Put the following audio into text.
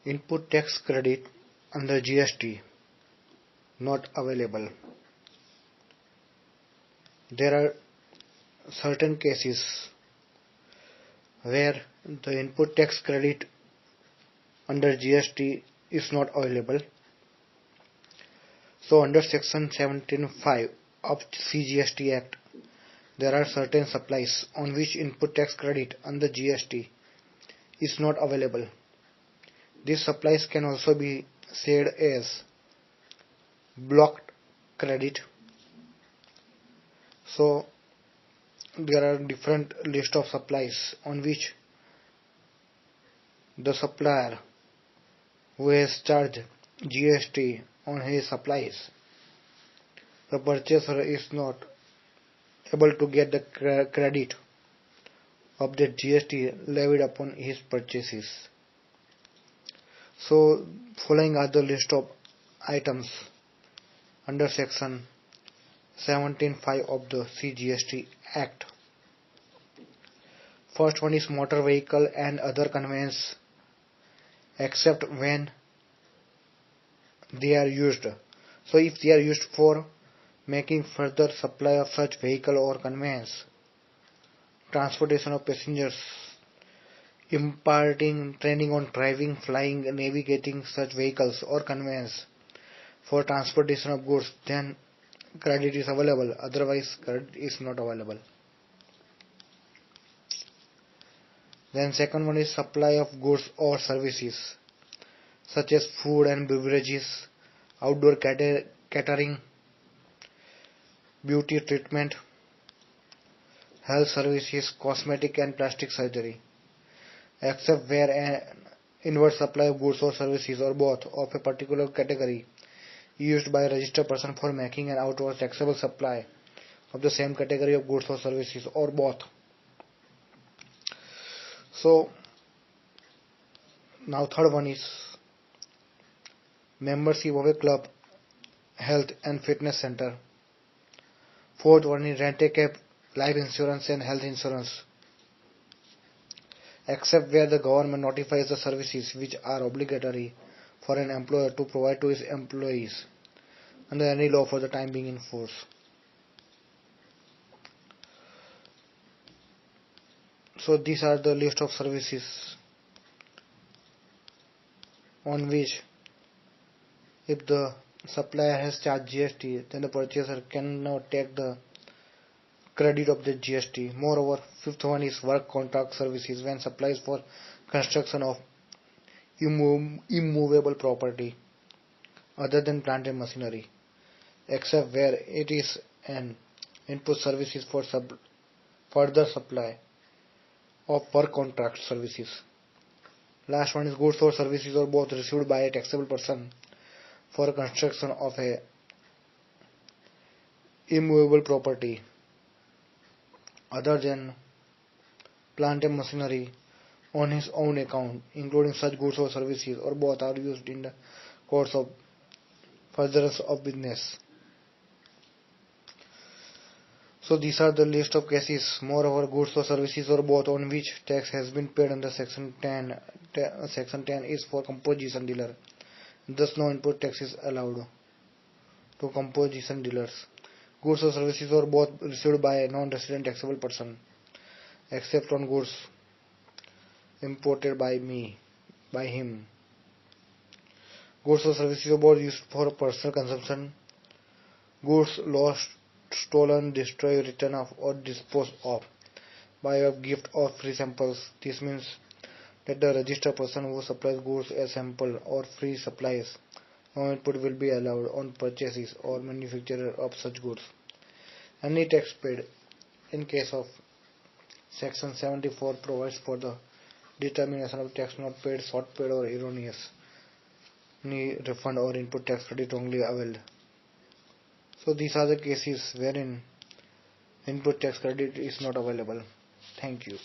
Input tax credit under GST not available. There are certain cases where the input tax credit under GST is not available. So under section 17(5) of CGST Act, there are certain supplies on which input tax credit under GST is not available. These supplies can also be said as blocked credit. So there are different list of supplies on which the supplier who has charged GST on his supplies, the purchaser is not able to get the credit of the GST levied upon his purchases. So following are the list of items under section 17(5) of the CGST Act. First one is motor vehicle and other conveyance, except when they are used. So if they are used for making further supply of such vehicle or conveyance, transportation of passengers, imparting training on driving, flying, navigating such vehicles or conveyance for transportation of goods, then credit is available, otherwise credit is not available. Then second one is supply of goods or services such as food and beverages, outdoor catering, beauty treatment, health services, cosmetic and plastic surgery, except where an inward supply of goods or services or both of a particular category used by a registered person for making an outward taxable supply of the same category of goods or services or both. So now third one is membership of a club, health and fitness center. Fourth one is rent a cab, life insurance and health insurance, except where the government notifies the services which are obligatory for an employer to provide to his employees under any law for the time being in force. So these are the list of services on which if the supplier has charged GST, then the purchaser cannot take the credit of the GST. Moreover, fifth one is work contract services, when supplies for construction of immovable property other than plant and machinery, except where it is an input services for further supply of work contract services. Last one is goods or services or both received by a taxable person for construction of a immovable property other than plant and machinery on his own account, including such goods or services or both are used in the course of furtherance of business. So these are the list of cases. Moreover, goods or services or both on which tax has been paid under section 10 is for composition dealer. Thus no input tax is allowed to composition dealers. Goods or services or both received by a non-resident taxable person, except on goods imported by him. Goods or services or both used for personal consumption. Goods lost, stolen, destroyed, written off or disposed of by a gift or free samples. This means that the registered person who supplies goods as sample or free supplies, no input will be allowed on purchases or manufacture of such goods. Any tax paid in case of section 74 provides for the determination of tax not paid, short paid or erroneous, any refund or input tax credit wrongly availed. So these are the cases wherein input tax credit is not available. Thank you.